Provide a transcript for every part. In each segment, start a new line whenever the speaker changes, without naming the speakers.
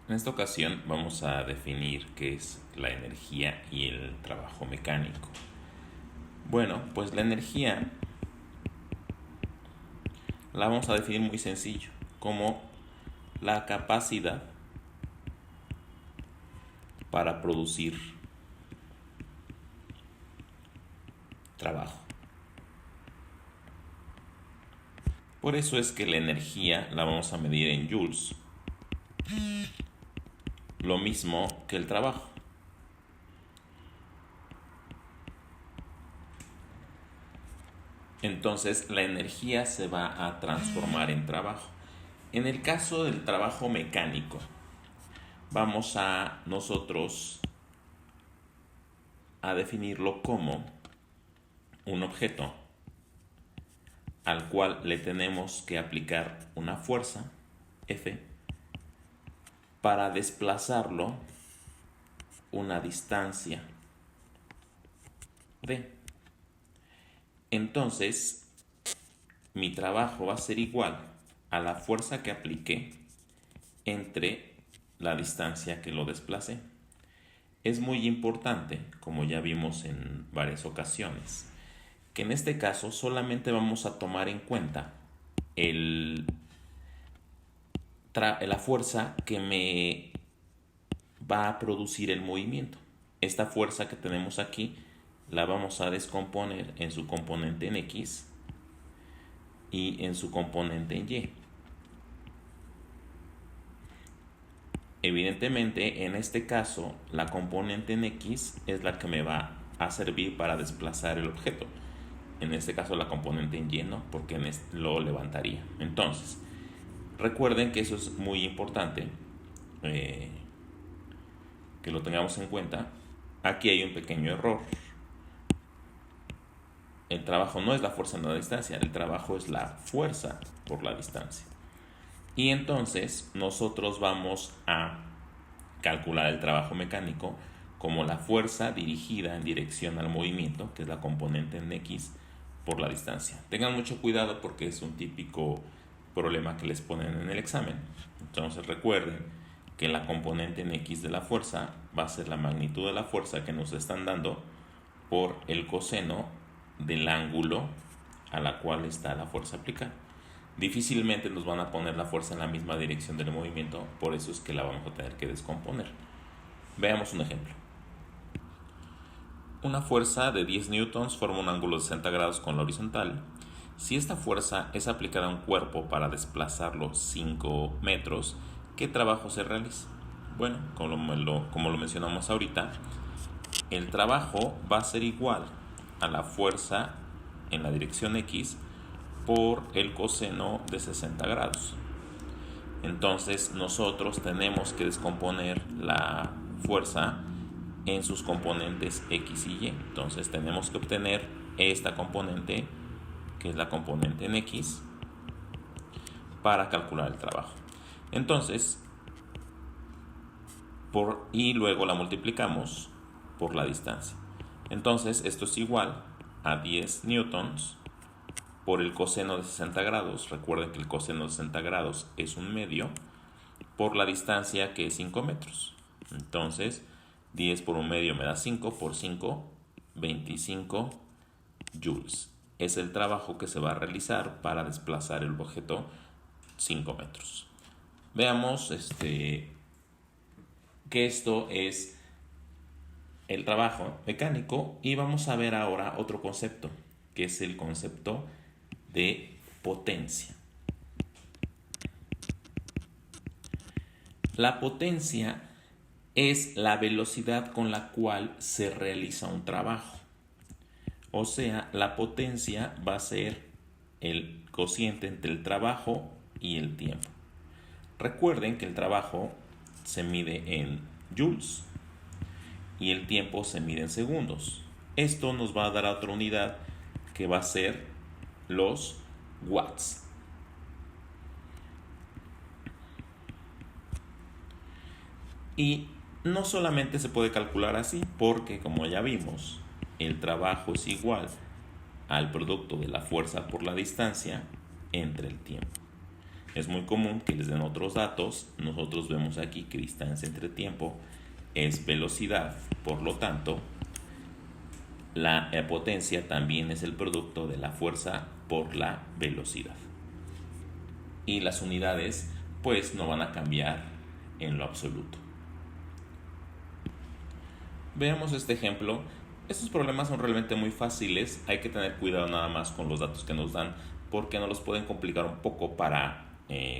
En esta ocasión vamos a definir qué es la energía y el trabajo mecánico. Bueno, pues la energía la vamos a definir muy sencillo, como la capacidad para producir trabajo. Por eso es que la energía la vamos a medir en joules, lo mismo que el trabajo. Entonces la energía se va a transformar en trabajo. En el caso del trabajo mecánico, vamos a nosotros a definirlo como un objeto al cual le tenemos que aplicar una fuerza, F, para desplazarlo una distancia, D. Entonces, mi trabajo va a ser igual a la fuerza que apliqué entre la distancia que lo desplacé. Es muy importante, como ya vimos en varias ocasiones, que en este caso solamente vamos a tomar en cuenta la fuerza que me va a producir el movimiento. Esta fuerza que tenemos aquí la vamos a descomponer en su componente en X y en su componente en Y. Evidentemente, en este caso, la componente en X es la que me va a servir para desplazar el objeto. En este caso, la componente en Y no, porque lo levantaría. Entonces, recuerden que eso es muy importante, que lo tengamos en cuenta. Aquí hay un pequeño error. El trabajo no es la fuerza en la distancia, el trabajo es la fuerza por la distancia. Y entonces nosotros vamos a calcular el trabajo mecánico como la fuerza dirigida en dirección al movimiento, que es la componente en X, por la distancia. Tengan mucho cuidado porque es un típico problema que les ponen en el examen. Entonces recuerden que la componente en X de la fuerza va a ser la magnitud de la fuerza que nos están dando por el coseno del ángulo a la cual está la fuerza aplicada. Difícilmente nos van a poner la fuerza en la misma dirección del movimiento, por eso es que la vamos a tener que descomponer. Veamos un ejemplo. Una fuerza de 10 newtons forma un ángulo de 60 grados con la horizontal. Si esta fuerza es aplicada a un cuerpo para desplazarlo 5 metros, ¿qué trabajo se realiza? Bueno, como lo mencionamos ahorita, el trabajo va a ser igual a la fuerza en la dirección X por el coseno de 60 grados. Entonces nosotros tenemos que descomponer la fuerza en sus componentes X y Y. Entonces tenemos que obtener esta componente, que es la componente en X, para calcular el trabajo. Entonces, y luego la multiplicamos por la distancia. Entonces esto es igual a 10 newtons por el coseno de 60 grados. Recuerden que el coseno de 60 grados es un medio por la distancia, que es 5 metros. Entonces 10 por un medio me da 5, por 5, 25 joules. Es el trabajo que se va a realizar para desplazar el objeto 5 metros. Veamos que esto es el trabajo mecánico, y vamos a ver ahora otro concepto, que es el concepto de potencia. La potencia es la velocidad con la cual se realiza un trabajo. O sea, la potencia va a ser el cociente entre el trabajo y el tiempo. Recuerden que el trabajo se mide en joules y el tiempo se mide en segundos. Esto nos va a dar otra unidad que va a ser los watts. Y no solamente se puede calcular así, porque como ya vimos, el trabajo es igual al producto de la fuerza por la distancia entre el tiempo. es muy común que les den otros datos. Nosotros vemos aquí que distancia entre tiempo es velocidad, por lo tanto, la potencia también es el producto de la fuerza por la velocidad. Y las unidades pues no van a cambiar en lo absoluto. Veamos este ejemplo. Estos problemas son realmente muy fáciles, hay que tener cuidado nada más con los datos que nos dan porque nos los pueden complicar un poco para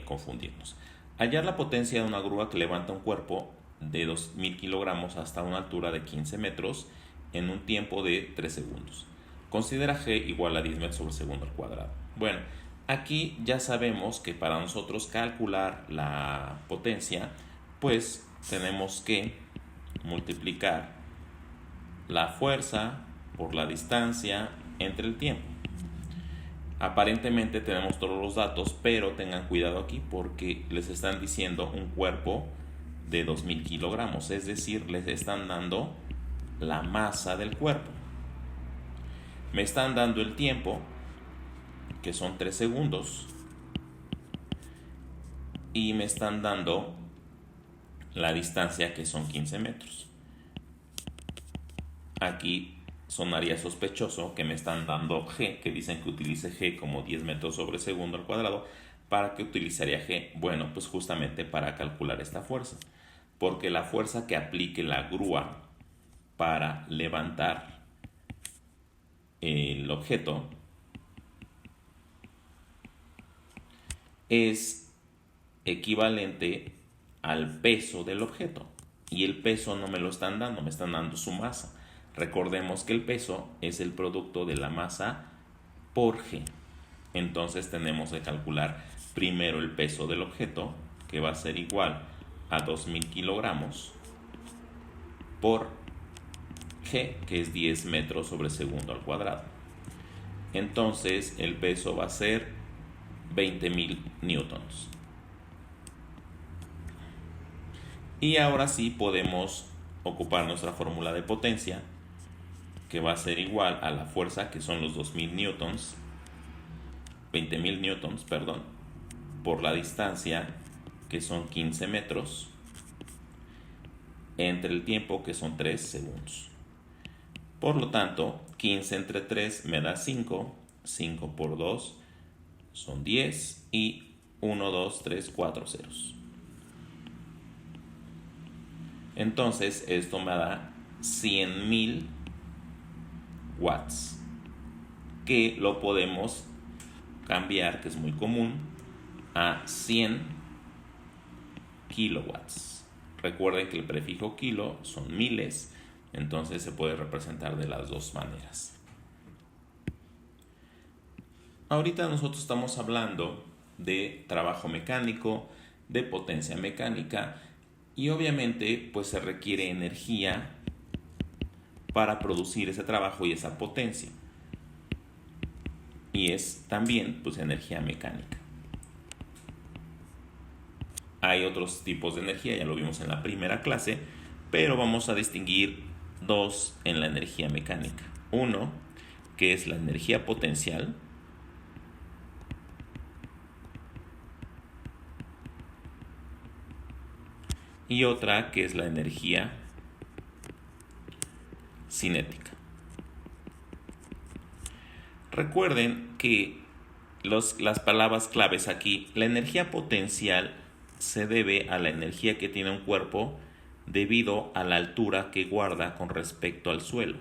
confundirnos. Hallar la potencia de una grúa que levanta un cuerpo de 2000 kilogramos hasta una altura de 15 metros en un tiempo de 3 segundos. Considera G igual a 10 metros sobre segundo al cuadrado. Bueno, aquí ya sabemos que para nosotros calcular la potencia, pues tenemos que multiplicar la fuerza por la distancia entre el tiempo. Aparentemente tenemos todos los datos, pero tengan cuidado aquí porque les están diciendo un cuerpo de 2000 kilogramos, es decir, les están dando la masa del cuerpo. Me están dando el tiempo, que son 3 segundos, y me están dando la distancia, que son 15 metros. Aquí sonaría sospechoso que me están dando G, que dicen que utilice G como 10 metros sobre segundo al cuadrado. ¿Para qué utilizaría G? Bueno, pues justamente para calcular esta fuerza, porque la fuerza que aplique la grúa para levantar el objeto es equivalente al peso del objeto, y el peso no me lo están dando, me están dando su masa. Recordemos que el peso es el producto de la masa por G. Entonces tenemos que calcular primero el peso del objeto, que va a ser igual a 2000 kilogramos por G, que es 10 metros sobre segundo al cuadrado. Entonces el peso va a ser 20.000 newtons. Y ahora sí podemos ocupar nuestra fórmula de potencia, que va a ser igual a la fuerza, que son los 20.000 newtons, 20.000 newtons, perdón, por la distancia, que son 15 metros, entre el tiempo, que son 3 segundos. Por lo tanto, 15 entre 3 me da 5, 5 por 2 son 10 y 1, 2, 3, 4 ceros. Entonces esto me da 100.000 watts, que lo podemos cambiar, que es muy común, a 100 kilowatts. Recuerden que el prefijo kilo son miles, entonces se puede representar de las dos maneras. Ahorita nosotros estamos hablando de trabajo mecánico, de potencia mecánica, y obviamente pues se requiere energía para producir ese trabajo y esa potencia, y es también pues energía mecánica. Hay otros tipos de energía, ya lo vimos en la primera clase, pero vamos a distinguir dos en la energía mecánica. Uno, que es la energía potencial, y otra que es la energía cinética. Recuerden que las palabras claves aquí, la energía potencial se debe a la energía que tiene un cuerpo debido a la altura que guarda con respecto al suelo.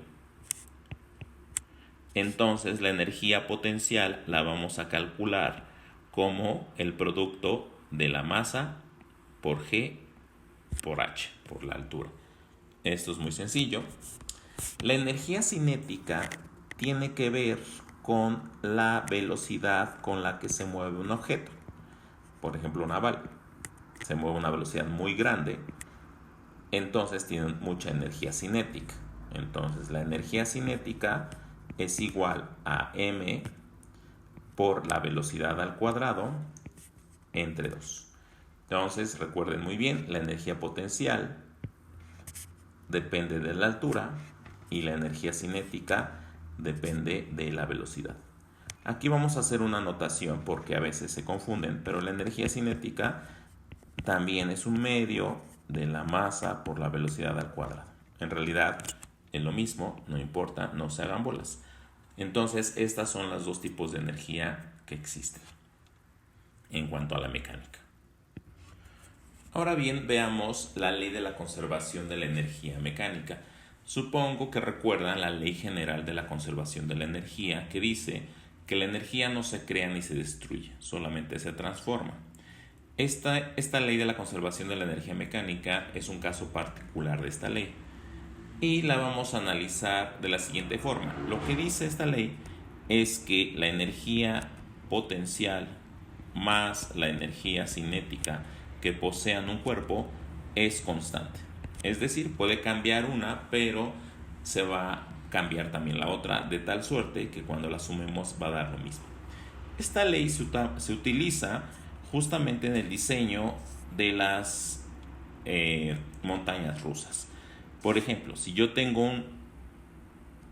Entonces la energía potencial la vamos a calcular como el producto de la masa por G por H, por la altura. Esto es muy sencillo. La energía cinética tiene que ver con la velocidad con la que se mueve un objeto. Por ejemplo, una bala se mueve a una velocidad muy grande, entonces tiene mucha energía cinética. Entonces la energía cinética es igual a m por la velocidad al cuadrado entre 2. Entonces recuerden muy bien, la energía potencial depende de la altura y la energía cinética depende de la velocidad. Aquí vamos a hacer una anotación porque a veces se confunden, pero la energía cinética también es un medio de la masa por la velocidad al cuadrado. En realidad es lo mismo, no importa, no se hagan bolas. Entonces, estas son los dos tipos de energía que existen en cuanto a la mecánica. Ahora bien, veamos la ley de la conservación de la energía mecánica. Supongo que recuerdan la ley general de la conservación de la energía, que dice que la energía no se crea ni se destruye, solamente se transforma. Esta ley de la conservación de la energía mecánica es un caso particular de esta ley y la vamos a analizar de la siguiente forma. Lo que dice esta ley es que la energía potencial más la energía cinética que posean un cuerpo es constante. Es decir, puede cambiar una, pero se va a cambiar también la otra, de tal suerte que cuando la sumemos va a dar lo mismo. Esta ley se utiliza justamente en el diseño de las montañas rusas. Por ejemplo, si yo tengo un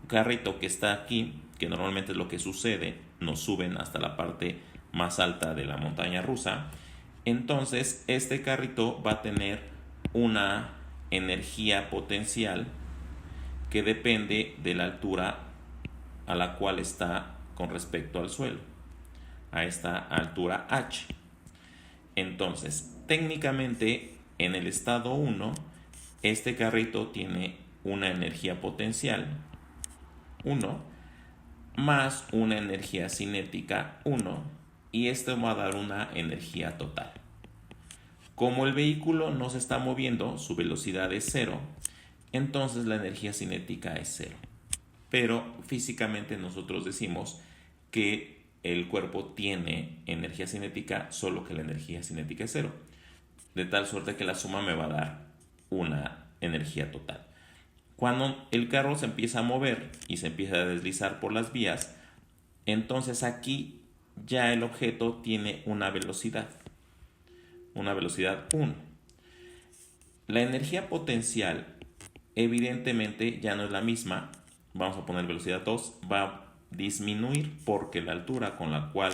carrito que está aquí, que normalmente es lo que sucede, nos suben hasta la parte más alta de la montaña rusa, entonces este carrito va a tener una energía potencial que depende de la altura a la cual está con respecto al suelo, a esta altura h. Entonces, técnicamente en el estado 1, este carrito tiene una energía potencial 1 más una energía cinética 1, y esto va a dar una energía total. Como el vehículo no se está moviendo, su velocidad es 0, entonces la energía cinética es 0. Pero físicamente nosotros decimos que el cuerpo tiene energía cinética, solo que la energía cinética es 0. De tal suerte que la suma me va a dar una energía total. Cuando el carro se empieza a mover y se empieza a deslizar por las vías, entonces aquí ya el objeto tiene una velocidad 1. La energía potencial evidentemente ya no es la misma, vamos a poner velocidad 2, va a disminuir porque la altura con la cual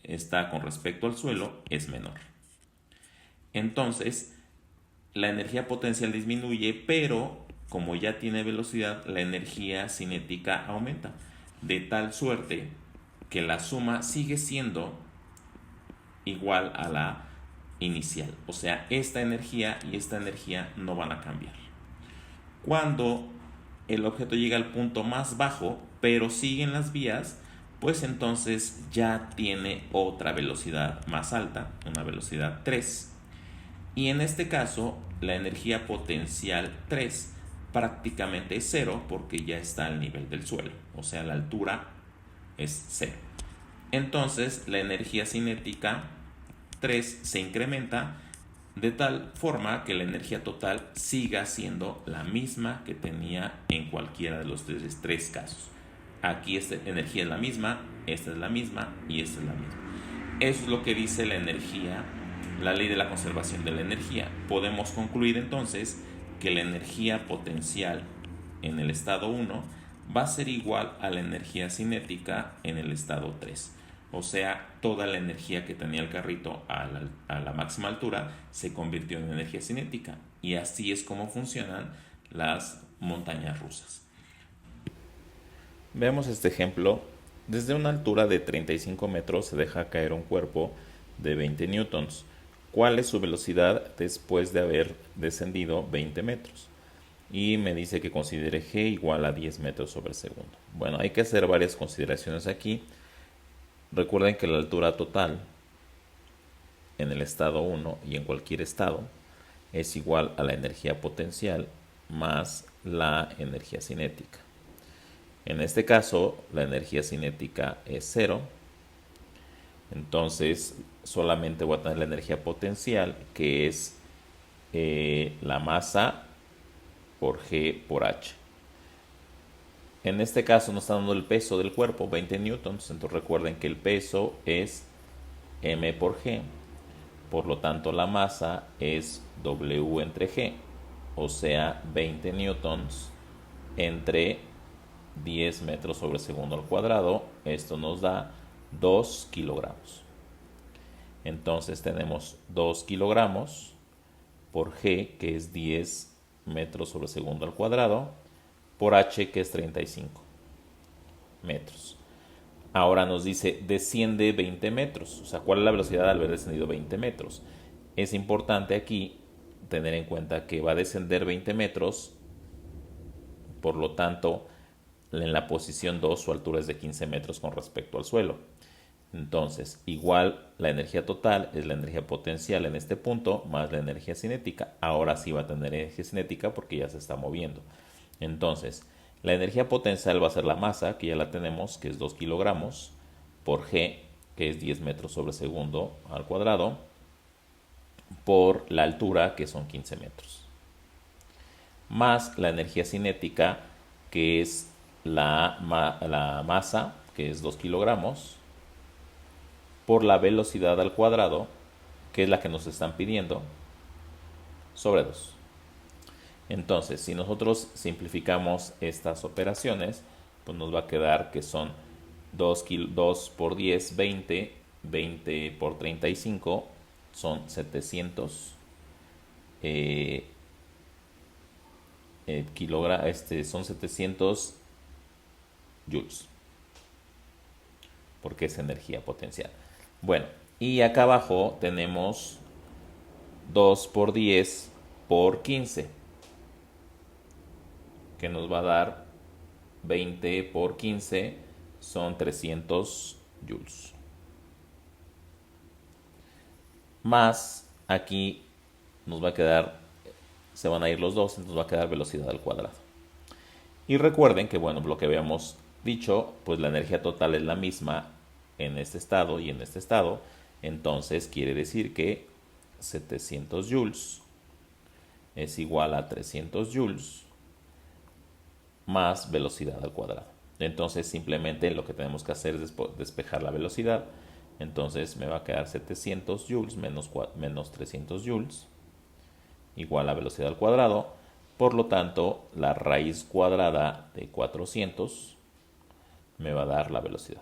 está con respecto al suelo es menor. Entonces, la energía potencial disminuye, pero como ya tiene velocidad, la energía cinética aumenta, de tal suerte que la suma sigue siendo igual a la inicial. O sea, esta energía y esta energía no van a cambiar. Cuando el objeto llega al punto más bajo, pero sigue en las vías, pues entonces ya tiene otra velocidad más alta, una velocidad 3. Y en este caso, la energía potencial 3 prácticamente es 0 porque ya está al nivel del suelo, o sea, la altura es 0. Entonces, la energía cinética 3 se incrementa de tal forma que la energía total siga siendo la misma que tenía en cualquiera de los tres casos. Aquí esta energía es la misma, esta es la misma y esta es la misma. Eso es lo que dice la energía, la ley de la conservación de la energía. Podemos concluir entonces que la energía potencial en el estado 1 va a ser igual a la energía cinética en el estado 3. O sea, toda la energía que tenía el carrito a la máxima altura se convirtió en energía cinética. Y así es como funcionan las montañas rusas. Veamos este ejemplo. Desde una altura de 35 metros se deja caer un cuerpo de 20 newtons. ¿Cuál es su velocidad después de haber descendido 20 metros? Y me dice que considere g igual a 10 metros sobre segundo. Bueno, hay que hacer varias consideraciones aquí. Recuerden que la altura total en el estado 1 y en cualquier estado es igual a la energía potencial más la energía cinética. En este caso, la energía cinética es 0. Entonces, solamente voy a tener la energía potencial, que es la masa por G por H. En este caso nos está dando el peso del cuerpo, 20 newtons. Entonces recuerden que el peso es M por G. Por lo tanto, la masa es W entre G. O sea, 20 newtons entre 10 metros sobre segundo al cuadrado esto nos da 2 kilogramos. Entonces tenemos 2 kilogramos por G, que es 10 metros sobre segundo al cuadrado, por H, que es 35 metros. Ahora nos dice desciende 20 metros. O sea, ¿cuál es la velocidad al haber descendido 20 metros? Es importante aquí tener en cuenta que va a descender 20 metros, por lo tanto, en la posición 2 su altura es de 15 metros con respecto al suelo. Entonces, igual la energía total es la energía potencial en este punto más la energía cinética. Ahora sí va a tener energía cinética porque ya se está moviendo. Entonces, la energía potencial va a ser la masa, que ya la tenemos, que es 2 kilogramos, por G, que es 10 metros sobre segundo al cuadrado, por la altura, que son 15 metros. Más la energía cinética, que es la masa, que es 2 kilogramos, por la velocidad al cuadrado, que es la que nos están pidiendo, sobre 2. Entonces, si nosotros simplificamos estas operaciones, pues nos va a quedar que son 2 por 10, 20, 20 por 35, son 700 son 700 joules, porque es energía potencial. Bueno, y acá abajo tenemos 2 por 10 por 15, que nos va a dar 20 por 15, son 300 joules. Más aquí nos va a quedar, se van a ir los dos, entonces va a quedar velocidad al cuadrado. Y recuerden que, bueno, lo que habíamos dicho, pues la energía total es la misma en este estado y en este estado. Entonces quiere decir que 700 joules es igual a 300 joules más velocidad al cuadrado. Entonces simplemente lo que tenemos que hacer es despejar la velocidad. Entonces me va a quedar 700 joules menos 300 joules igual a velocidad al cuadrado. Por lo tanto, la raíz cuadrada de 400 me va a dar la velocidad.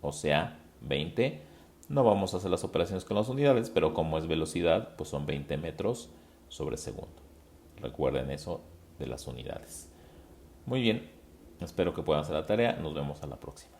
O sea, 20. No vamos a hacer las operaciones con las unidades, pero como es velocidad, pues son 20 metros sobre segundo. Recuerden eso de las unidades. Muy bien, espero que puedan hacer la tarea. Nos vemos a la próxima.